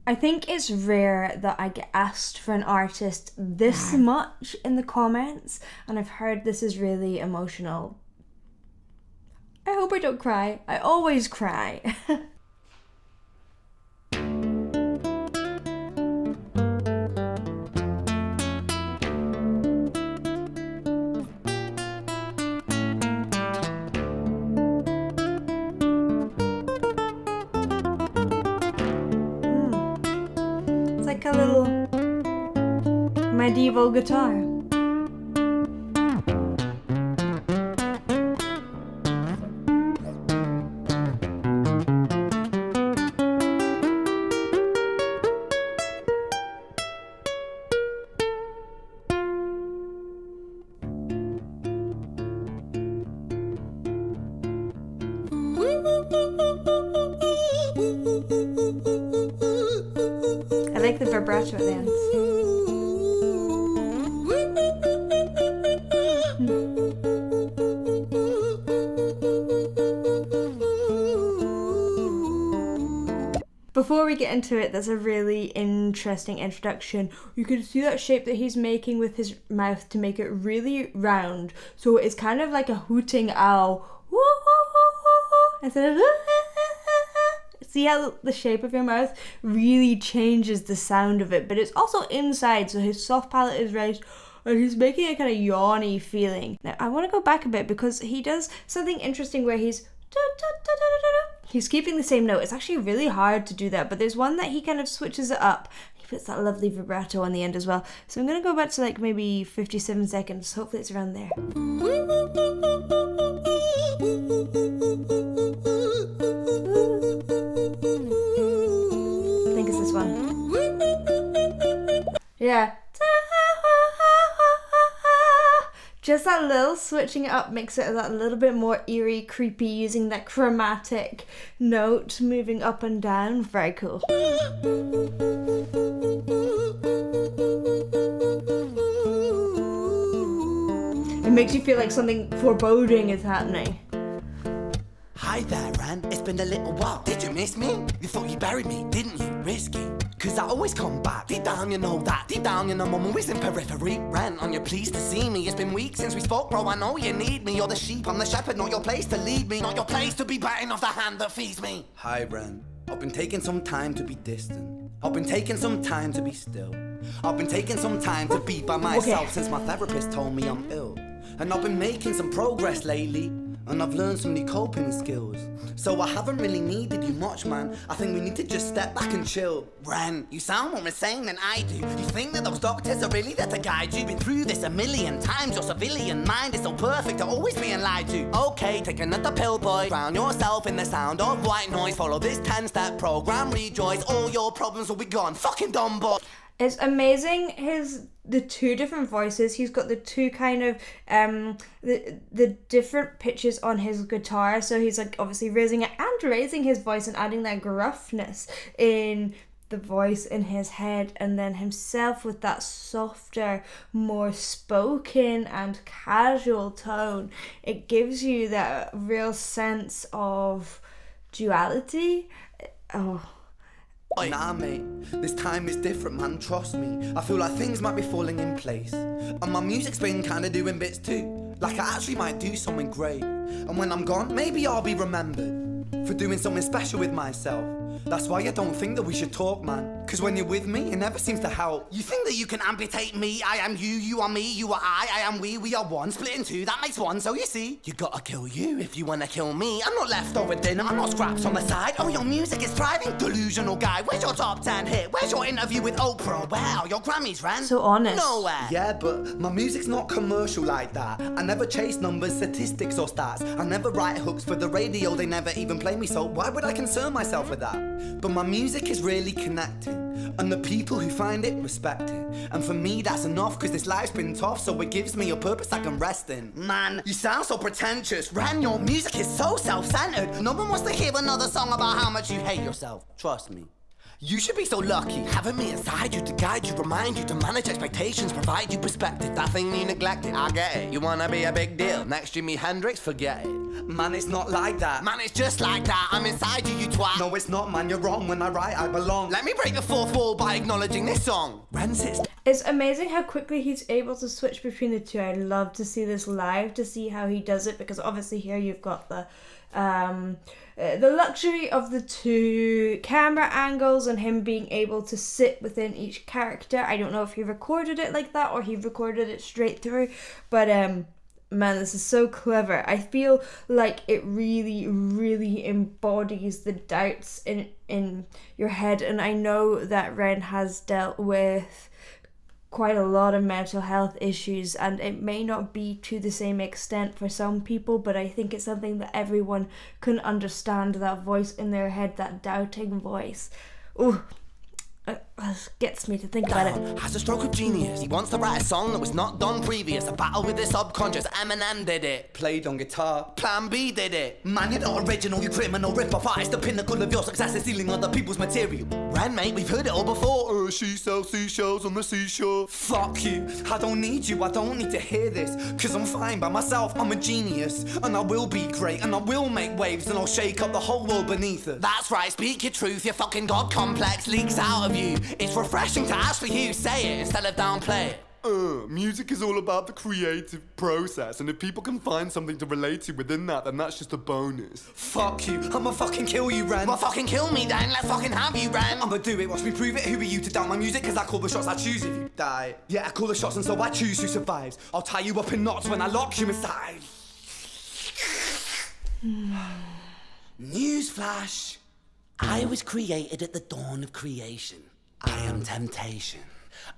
I think it's rare that I get asked for an artist this much in the comments, and I've heard this is really emotional. I hope I don't cry. I always cry. It's like a little medieval guitar. I like the vibrato at the end. Before we get into it, there's a really interesting introduction. You can see that shape that he's making with his mouth to make it really round. So it's kind of like a hooting owl. Instead of see how the shape of your mouth really changes the sound of it, but it's also inside, so his soft palate is raised and he's making a kind of yawny feeling. Now I want to go back a bit because he does something interesting where he's keeping the same note. It's actually really hard to do that, but there's one that he kind of switches it up. He puts that lovely vibrato on the end as well. So I'm going to go back to like maybe 57 seconds. Hopefully it's around there. I think it's this one. Yeah. Just that little switching it up makes it that little bit more eerie, creepy, using that chromatic note moving up and down. Very cool. It makes you feel like something foreboding is happening. Hi there, Ran. It's been a little while. Did you miss me? You thought you buried me, didn't you? Risky. Cause I always come back. Deep down you know that. Deep down you know I'm always in periphery. Ran, on you pleased to see me. It's been weeks since we spoke, bro. I know you need me. You're the sheep, I'm the shepherd. Not your place to lead me. Not your place to be biting off the hand that feeds me. Hi, Ran. I've been taking some time to be distant. I've been taking some time to be still. I've been taking some time to be by myself since my therapist told me I'm ill. And I've been making some progress lately. And I've learned some new coping skills. So I haven't really needed you much, man. I think we need to just step back and chill. Ren, you sound more insane than I do. You think that those doctors are really there to guide you? Been through this a million times. Your civilian mind is so perfect to always being lied to. Okay, take another pill, boy. Drown yourself in the sound of white noise. Follow this 10-step program, rejoice. All your problems will be gone. Fucking dumb boy. It's amazing the two different voices. He's got the two kind of the different pitches on his guitar. So he's like obviously raising it and raising his voice and adding that gruffness in the voice in his head, and then himself with that softer, more spoken and casual tone. It gives you that real sense of duality. Oh. Nah, mate, this time is different, man, trust me. I feel like things might be falling in place. And my music's been kinda doing bits too. Like I actually might do something great. And when I'm gone, maybe I'll be remembered for doing something special with myself. That's why I don't think that we should talk, man. Cause when you're with me, it never seems to help. You think that you can amputate me? I am you, you are me, you are I am we are one. Split in two, that makes one, so you see. You gotta kill you if you wanna kill me. I'm not leftover dinner, I'm not scraps on the side. Oh, your music is thriving, delusional guy. Where's your top 10 hit? Where's your interview with Oprah? Where are your Grammys, Ran? So honest. Nowhere. Yeah, but my music's not commercial like that. I never chase numbers, statistics or stats. I never write hooks for the radio, they never even play me, so why would I concern myself with that? But my music is really connecting, and the people who find it respect it. And for me that's enough, cause this life's been tough, so it gives me a purpose I can rest in. Man, you sound so pretentious. Ran, your music is so self-centered. No one wants to hear another song about how much you hate yourself. Trust me. You should be so lucky, having me inside you to guide you, remind you to manage expectations, provide you perspective. That thing you neglected, I get it. You wanna be a big deal, next Jimi Hendrix, forget it. Man, it's not like that. Man, it's just like that, I'm inside you, you twat. No, it's not, man, you're wrong. When I write, I belong. Let me break the fourth wall by acknowledging this song. Ren sits. It's amazing how quickly he's able to switch between the two. I'd love to see this live to see how he does it, because obviously here you've got the luxury of the two camera angles and him being able to sit within each character. I don't know if he recorded it like that or he recorded it straight through, but man, this is so clever. I feel like it really, really embodies the doubts in your head, and I know that Ren has dealt with quite a lot of mental health issues, and it may not be to the same extent for some people, but I think it's something that everyone can understand, that voice in their head, that doubting voice. Ooh, it gets me to think about it. Has a stroke of genius. He wants to write a song that was not done previous. A battle with the subconscious. Eminem did it. Played on guitar. Plan B did it. Man, you're not original, you criminal rip-off artist. The pinnacle of your success is stealing other people's material. Ren, mate, we've heard it all before. She sells seashells on the seashore. Fuck you, I don't need you, I don't need to hear this. Cause I'm fine by myself, I'm a genius. And I will be great, and I will make waves. And I'll shake up the whole world beneath us. That's right, speak your truth. Your fucking God complex leaks out of you. It's refreshing to ask for you, say it instead of downplay it. Music is all about the creative process, and if people can find something to relate to within that, then that's just a bonus. Fuck you, I'ma fucking kill you, Ren. Well, fucking kill me then, let's fucking have you, Ren. I'ma do it, watch me prove it. Who are you to doubt my music? Cause I call the shots, I choose if you die. Yeah, I call the shots and so I choose who survives. I'll tie you up in knots when I lock you inside. Newsflash. I was created at the dawn of creation. I am temptation.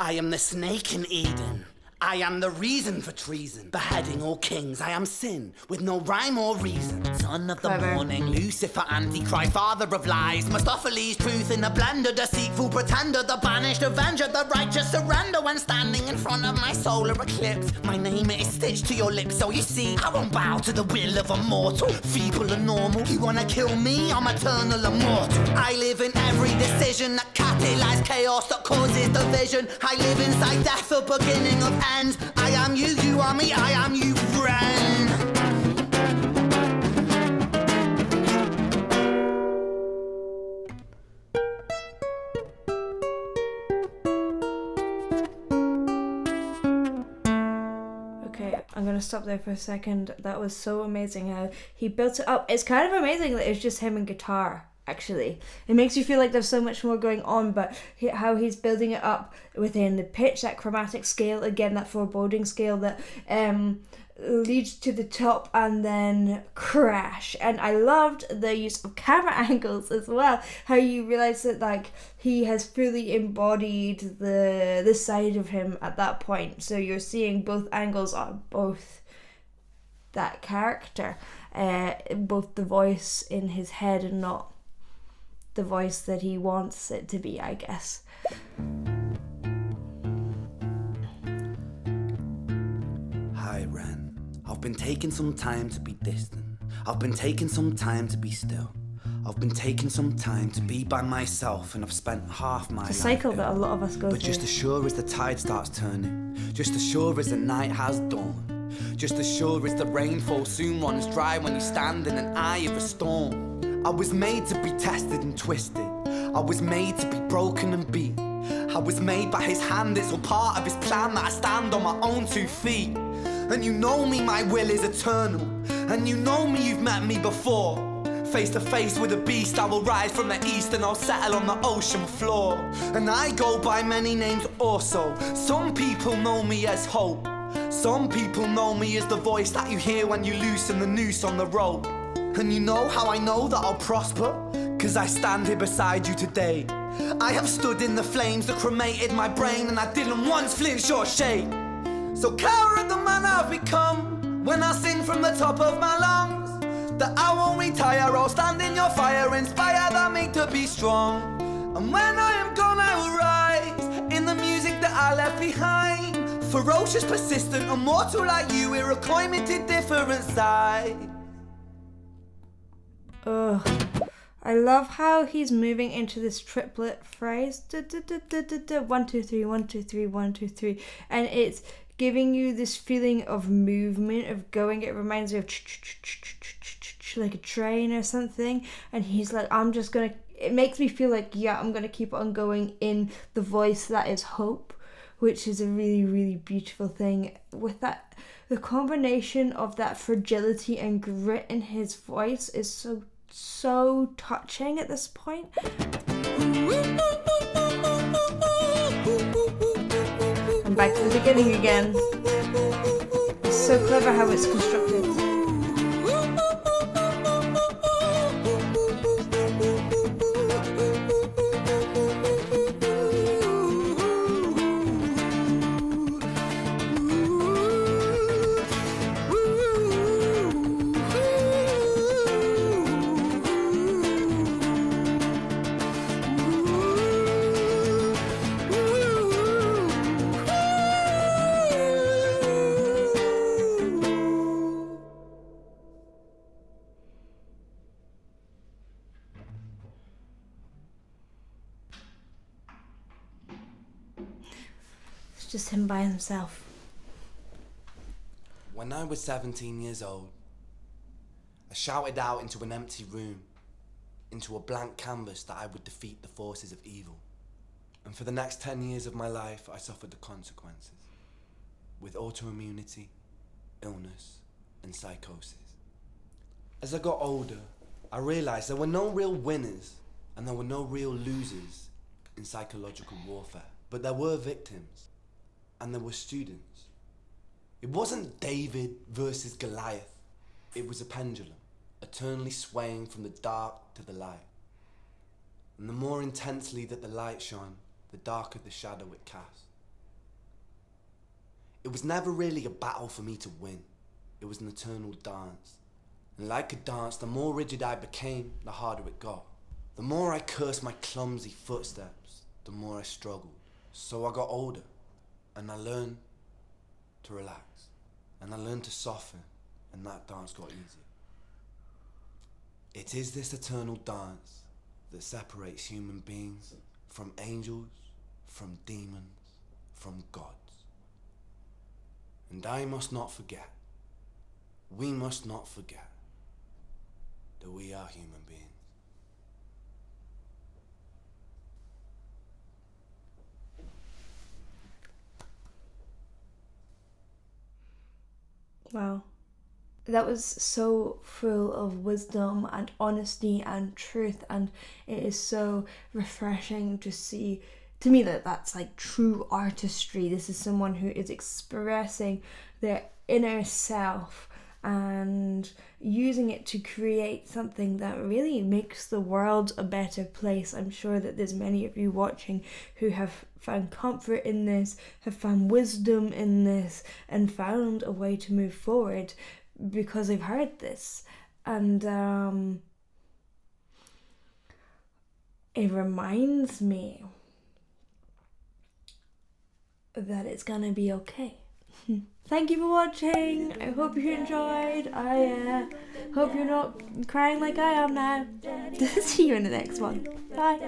I am the snake in Eden. I am the reason for treason. Beheading all kings, I am sin, with no rhyme or reason. Son of the morning, Lucifer, Antichrist, father of lies. Mustopheles, truth in a blender, deceitful pretender, the banished avenger, the righteous surrender. When standing in front of my solar eclipse, my name is stitched to your lips. So you see, I won't bow to the will of a mortal, feeble and normal. You wanna kill me? I'm eternal immortal. I live in every decision that catalyzes chaos, that causes division. I live inside death, the beginning of end. I am you, you are me, I am you, Ren. Okay, I'm gonna stop there for a second. That was so amazing how he built it up. It's kind of amazing that it's just him and guitar. Actually, it makes you feel like there's so much more going on, but how he's building it up within the pitch, that chromatic scale, again, that foreboding scale that leads to the top and then crash. And I loved the use of camera angles as well, how you realize that like he has fully embodied the side of him at that point, so you're seeing both angles on both that character, both the voice in his head and not the voice that he wants it to be, I guess. Hi, Ren. I've been taking some time to be distant. I've been taking some time to be still. I've been taking some time to be by myself, and I've spent half my life. It's a cycle that a lot of us go But through. just as sure as the tide starts turning, just as sure as the night has dawned, just as sure as the rainfall soon runs dry when you stand in an eye of a storm. I was made to be tested and twisted. I was made to be broken and beat. I was made by his hand, it's all part of his plan that I stand on my own 2 feet. And you know me, my will is eternal. And you know me, you've met me before. Face to face with a beast, I will rise from the east and I'll settle on the ocean floor. And I go by many names also. Some people know me as hope. Some people know me as the voice that you hear when you loosen the noose on the rope. And you know how I know that I'll prosper? Cause I stand here beside you today. I have stood in the flames that cremated my brain, and I didn't once flinch or shake. So cower at the man I've become when I sing from the top of my lungs, that I won't retire, I'll stand in your fire, inspire that me to be strong. And when I am gone I will rise in the music that I left behind. Ferocious, persistent, immortal like you, we're a climate to different side. Ugh, I love how he's moving into this triplet phrase. 1, 2, 3, 1, 2, 3, 1, 2, 3. And it's giving you this feeling of movement, of going. It reminds me of like a train or something. And he's like, it makes me feel like, yeah, I'm going to keep on going in the voice that is hope, which is a really, really beautiful thing. With that, the combination of that fragility and grit in his voice is so touching at this point. And back to the beginning again. It's so clever how it's constructed. Just him by himself. When I was 17 years old, I shouted out into an empty room, into a blank canvas, that I would defeat the forces of evil. And for the next 10 years of my life, I suffered the consequences, with autoimmunity, illness, and psychosis. As I got older, I realized there were no real winners and there were no real losers in psychological warfare, but there were victims. And there were students. It wasn't David versus Goliath. It was a pendulum, eternally swaying from the dark to the light. And the more intensely that the light shone, the darker the shadow it cast. It was never really a battle for me to win. It was an eternal dance. And like a dance, the more rigid I became, the harder it got. The more I cursed my clumsy footsteps, the more I struggled. So I got older. And I learned to relax. And I learned to soften. And that dance got easier. It is this eternal dance that separates human beings from angels, from demons, from gods. And I must not forget, we must not forget, that we are human beings. Wow. That was so full of wisdom and honesty and truth, and it is so refreshing to see, to me, that's like true artistry. This is someone who is expressing their inner self and using it to create something that really makes the world a better place. I'm sure that there's many of you watching who have found comfort in this, have found wisdom in this, and found a way to move forward because they've heard this. And it reminds me that it's gonna be okay. Thank you for watching. I hope you enjoyed. I hope you're not crying like I am now. See you in the next one. Bye.